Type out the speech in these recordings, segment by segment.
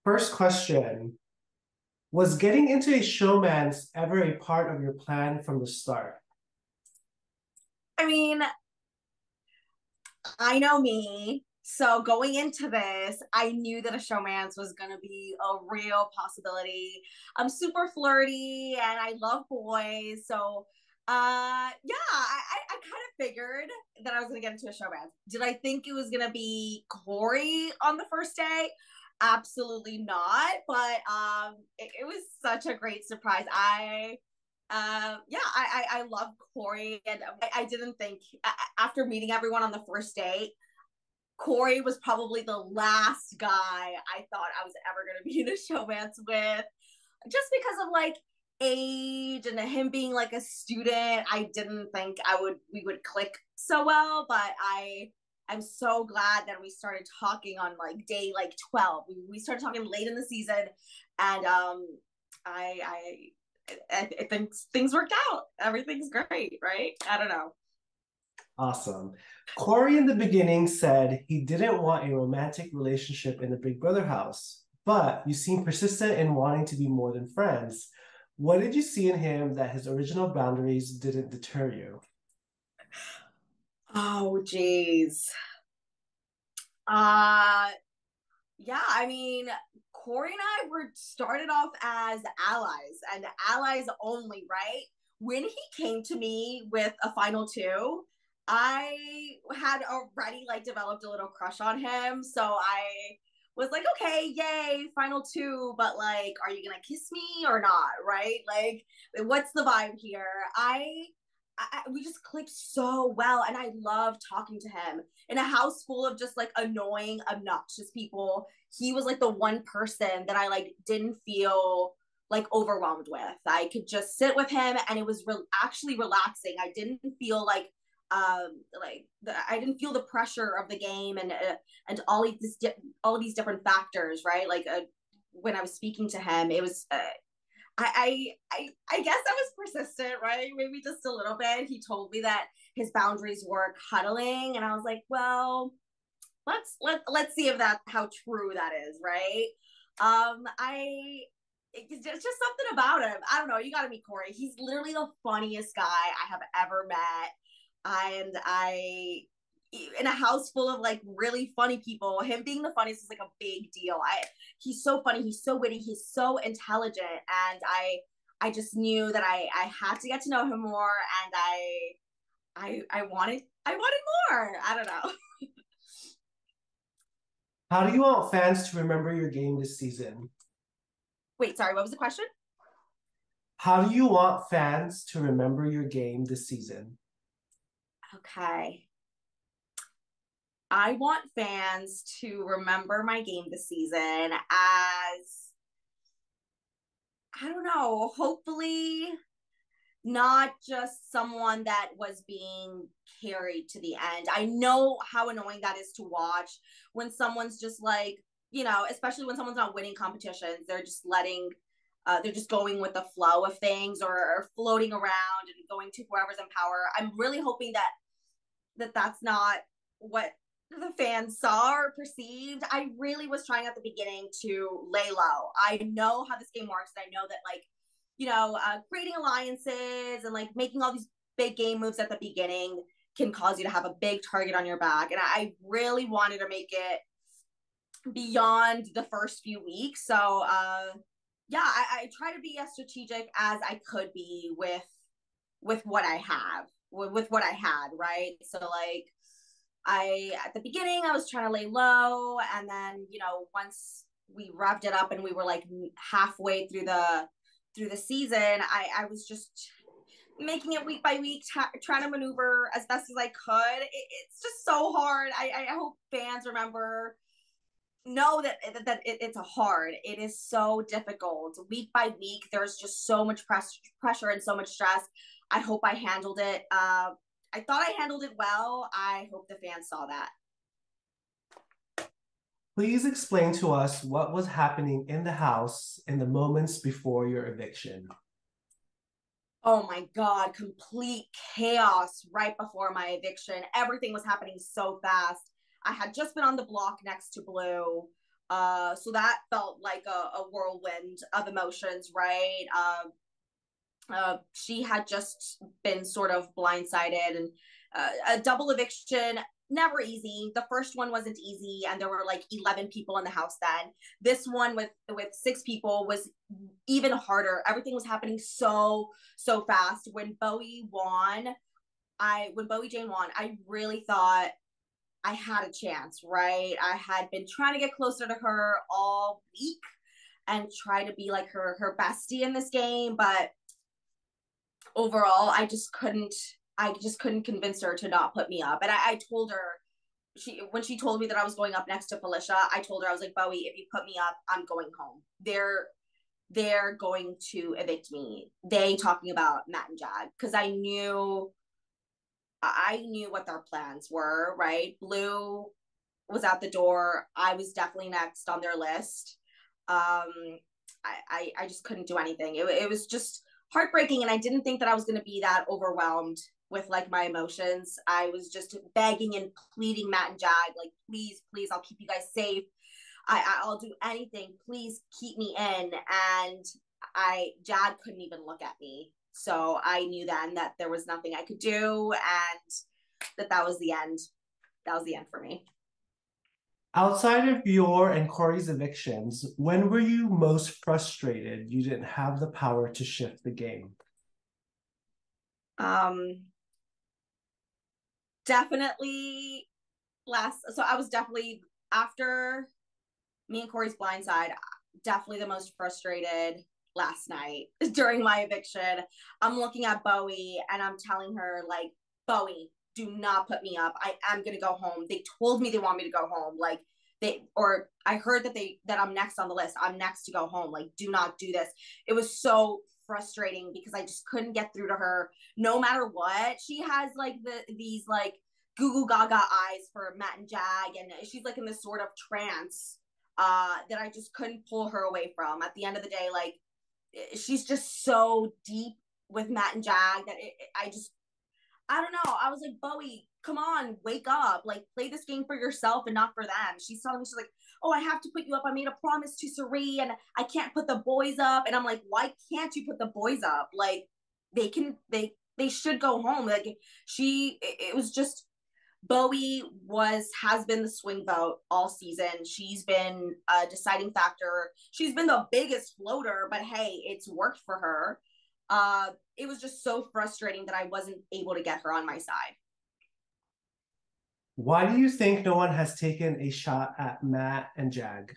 First question. Was getting into a showmance ever a part of your plan from the start? I mean, I know me. So going into this, I knew that a showmance was going to be a real possibility. I'm super flirty and I love boys. So, yeah, I kind of figured that I was going to get into a showmance. Did I think it was going to be Corey on the first day? Absolutely not. But it was such a great surprise. I love Corey, and I didn't think after meeting everyone on the first date, Corey was probably the last guy I thought I was ever going to be in a showmance with, just because of like age and him being like a student. I didn't think I would we would click so well, but I'm so glad that we started talking on like day like 12. We started talking late in the season, and I I think things worked out. Everything's great, right? I don't know. Awesome. Corey in the beginning said he didn't want a romantic relationship in the Big Brother house, but you seem persistent in wanting to be more than friends. What did you see in him that his original boundaries didn't deter you? Oh, geez. Uh, yeah, I mean, Corey and I were started off as allies and allies only, right? When he came to me with a final two, I had already like developed a little crush on him. So I was like, okay, yay, final two, but like, are you gonna kiss me or not? Right? Like, what's the vibe here? We just clicked so well, and I love talking to him in a house full of just like annoying, obnoxious people. He was like the one person that I like didn't feel like overwhelmed with. I could just sit with him, and it was actually relaxing. I didn't feel I didn't feel the pressure of the game and all of these different factors, right? When I was speaking to him, it was I guess I was persistent, right? Maybe just a little bit. He told me that his boundaries were cuddling, and I was like, well, let's see if that how true that is, right? I it's just something about him. I don't know. You got to meet Corey. He's literally the funniest guy I have ever met, and I in a house full of like really funny people, him being the funniest is like a big deal. I He's so funny, he's so witty, he's so intelligent, and I just knew that I had to get to know him more, and I wanted more. I don't know. How do you want fans to remember your game this season? Wait, sorry, what was the question? How do you want fans to remember your game this season? Okay. I want fans to remember my game this season as I don't know, hopefully not just someone that was being carried to the end. I know how annoying that is to watch when someone's just like, especially when someone's not winning competitions, they're just going with the flow of things, or floating around and going to whoever's in power. I'm really hoping that's not what the fans saw or perceived. I really was trying at the beginning to lay low. I know how this game works, and I know that creating alliances and like making all these big game moves at the beginning can cause you to have a big target on your back. And I really wanted to make it beyond the first few weeks. So yeah, I try to be as strategic as I could be with what I have, with what I had, right? So like I at the beginning I was trying to lay low, and then once we wrapped it up and we were like halfway through the season, I was just making it week by week, trying to maneuver as best as I could. It's just so hard. I hope fans remember know that it's a hard. It is so difficult week by week. There's just so much pressure and so much stress. I hope I handled it. I thought I handled it well. I hope the fans saw that. Please explain to us what was happening in the house in the moments before your eviction. Oh my God, complete chaos right before my eviction. Everything was happening so fast. I had just been on the block next to Blue. So that felt like a whirlwind of emotions, right? She had just been sort of blindsided, and a double eviction, never easy. The first one wasn't easy, and there were like 11 people in the house then. This one with 6 people was even harder. Everything was happening so fast. When Bowie Jane won, I really thought I had a chance, right? I had been trying to get closer to her all week and try to be like her bestie in this game, but overall I just couldn't convince her to not put me up. And I told her, when she told me that I was going up next to Felicia, I told her, I was like, Bowie, if you put me up, I'm going home. They're going to evict me. They talking about Matt and Jag, because I knew what their plans were, right? Blue was at the door. I was definitely next on their list. I just couldn't do anything. It was just heartbreaking, and I didn't think that I was going to be that overwhelmed with like my emotions. I was just begging and pleading Matt and Jag, like, please, please, I'll keep you guys safe. I'll do anything. Please keep me in. And Jag couldn't even look at me. So I knew then that there was nothing I could do, and that was the end. That was the end for me. Outside of your and Corey's evictions, when were you most frustrated you didn't have the power to shift the game? Um, Definitely last. So I was definitely, after me and Corey's blindside, definitely the most frustrated last night during my eviction. I'm looking at Bowie and I'm telling her, like, Bowie, do not put me up. I am gonna go home. They told me they want me to go home. Like, or I heard that I'm next on the list. I'm next to go home. Like, do not do this. It was so frustrating because I just couldn't get through to her no matter what. She has like these like goo goo gaga eyes for Matt and Jag, and she's like in this sort of trance that I just couldn't pull her away from. At the end of the day, like, she's just so deep with Matt and Jag that I don't know. I was like, Bowie, come on, wake up. Like, play this game for yourself and not for them. She's telling me, she's like, oh, I have to put you up. I made a promise to Sari and I can't put the boys up. And I'm like, why can't you put the boys up? Like, they should go home. Like, it was just, Bowie has been the swing vote all season. She's been a deciding factor. She's been the biggest floater, but hey, it's worked for her. It was just so frustrating that I wasn't able to get her on my side. Why do you think no one has taken a shot at Matt and Jag?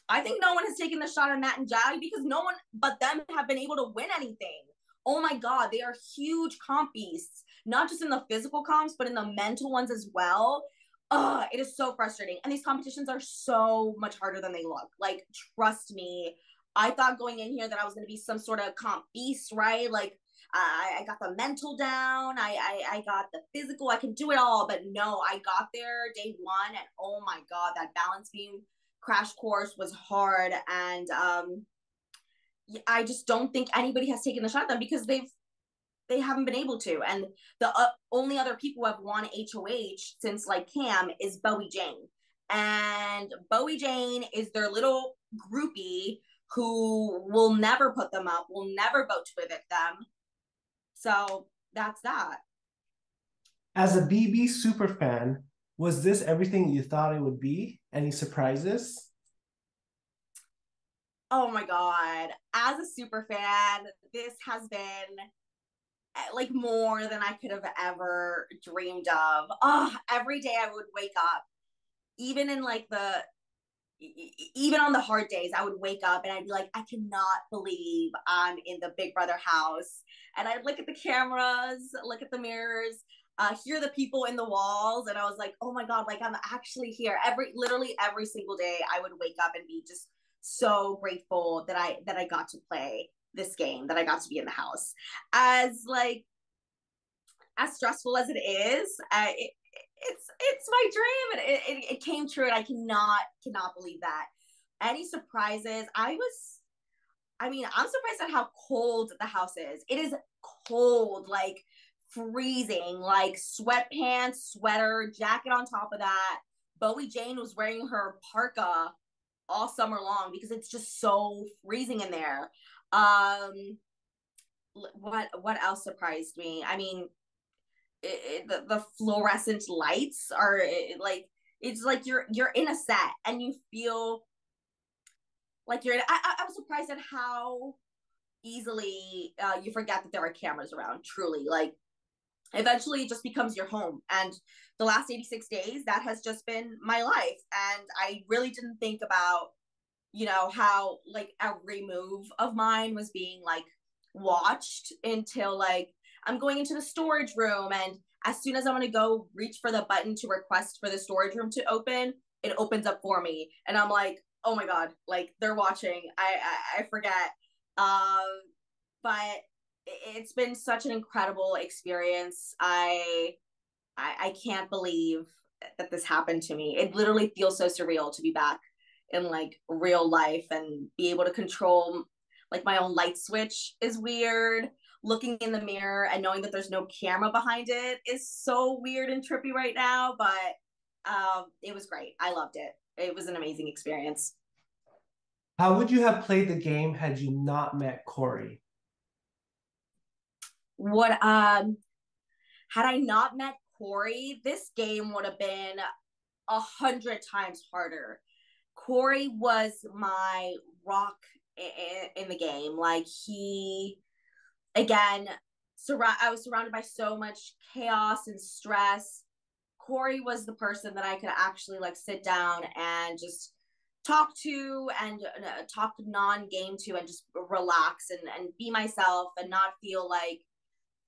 I think no one has taken the shot at Matt and Jag because no one but them have been able to win anything. Oh my God, they are huge comp beasts, not just in the physical comps, but in the mental ones as well. It is so frustrating. And these competitions are so much harder than they look. Like, trust me, I thought going in here that I was going to be some sort of comp beast, right? Like, I got the mental down. I got the physical. I can do it all. But no, I got there day one, and oh my God, that balance beam crash course was hard. And I just don't think anybody has taken the shot at them because they haven't been able to. And the only other people who have won HOH since like Cam is Bowie Jane. And Bowie Jane is their little groupie who will never put them up, will never vote to evict them. So that's that. As a BB super fan, was this everything you thought it would be? Any surprises? Oh my God. As a super fan, this has been like more than I could have ever dreamed of. Oh, every day I would wake up, even in like even on the hard days, I would wake up and I'd be like, I cannot believe I'm in the Big Brother house. And I'd look at the cameras, look at the mirrors, hear the people in the walls, and I was like, oh my God, like, I'm actually here. Literally every single day, I would wake up and be just so grateful that I got to play this game, that I got to be in the house. As like as stressful as it is, it's my dream, and it came true, and I cannot believe that. Any surprises? I mean, I'm surprised at how cold the house is. It is cold, like freezing, like sweatpants, sweater, jacket on top of that, Bowie Jane was wearing her parka all summer long because it's just so freezing in there. Um, what else surprised me? I mean, the fluorescent lights are like it's like you're in a set and you feel like you're. I was surprised at how easily you forget that there are cameras around. Truly, like eventually it just becomes your home. And the last 86 days, that has just been my life. And I really didn't think about, how like every move of mine was being like watched until like I'm going into the storage room. And as soon as I'm going to go reach for the button to request for the storage room to open, it opens up for me. And I'm like, oh my God, like they're watching. I forget. Um, but it's been such an incredible experience. I can't believe that this happened to me. It literally feels so surreal to be back in like real life and be able to control like my own light switch is weird. Looking in the mirror and knowing that there's no camera behind it is so weird and trippy right now, but it was great. I loved it. It was an amazing experience. How would you have played the game had you not met Corey? What had I not met Corey, this game would have been 100 times harder. Corey was my rock in the game. Like he, again, I was surrounded by so much chaos and stress. Corey was the person that I could actually like sit down and just talk to and talk non-game to and just relax and be myself and not feel like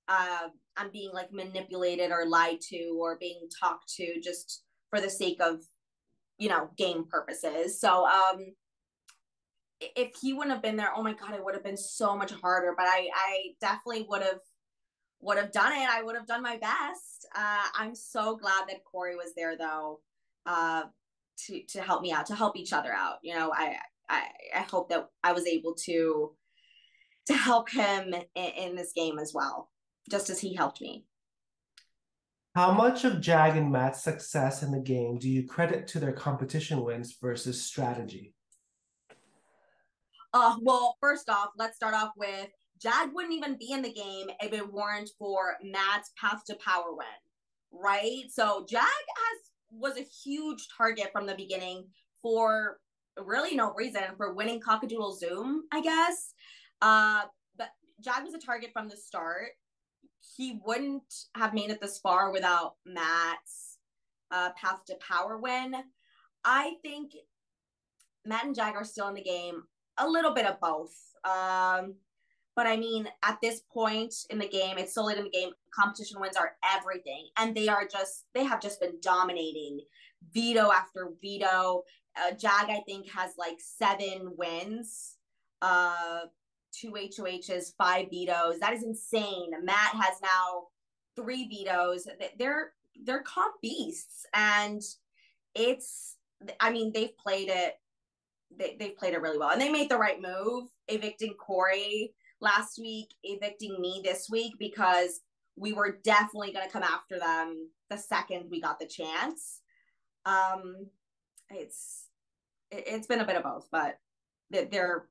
I'm being like manipulated or lied to or being talked to just for the sake of game purposes. So if he wouldn't have been there, oh my God, it would have been so much harder. But I definitely would have done it. I would have done my best. I'm so glad that Corey was there though, uh, to help me out, to help each other out. I hope that I was able to help him in this game as well, just as he helped me. How much of Jag and Matt's success in the game do you credit to their competition wins versus strategy? Well, first off, let's start off with Jag wouldn't even be in the game if it weren't for Matt's path to power win, right? So Jag was a huge target from the beginning for really no reason for winning Cockadoodle Zoom, I guess. But Jag was a target from the start. He wouldn't have made it this far without Matt's path to power win. I think Matt and Jag are still in the game, a little bit of both. But I mean, at this point in the game, it's so late in the game, competition wins are everything. And they have just been dominating veto after veto. Jag, I think, has like 7 wins, two HOHs, 5 vetoes. That is insane. Matt has now 3 vetoes. They're comp beasts. And I mean, they've played it they've played it really well and they made the right move evicting Corey last week, evicting me this week, because we were definitely going to come after them the second we got the chance. It's been a bit of both, but they're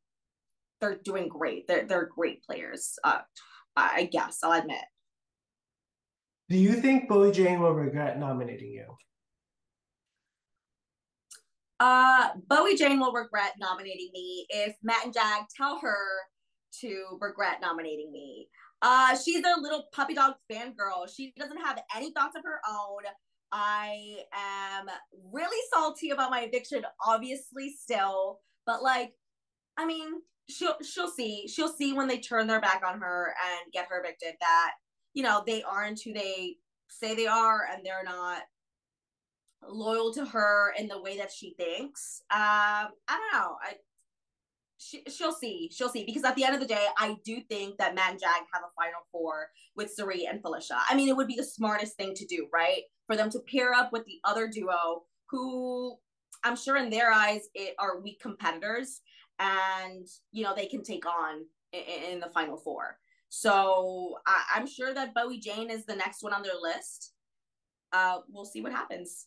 doing great. They're great players. I guess I'll admit. Do you think Bowie Jane will regret nominating you? Bowie Jane will regret nominating me if Matt and Jag tell her to regret nominating me. She's a little puppy dog fangirl. She doesn't have any thoughts of her own. I am really salty about my eviction, obviously, still, but like, I mean, she'll see. She'll see when they turn their back on her and get her evicted that they aren't who they say they are, and they're not loyal to her in the way that she thinks. I don't know. She'll see. She'll see. Because at the end of the day, I do think that Matt and Jag have a final four with Sari and Felicia. I mean, it would be the smartest thing to do, right? For them to pair up with the other duo, who I'm sure in their eyes are weak competitors, and they can take on in the final four. So I'm sure that Bowie Jane is the next one on their list. We'll see what happens.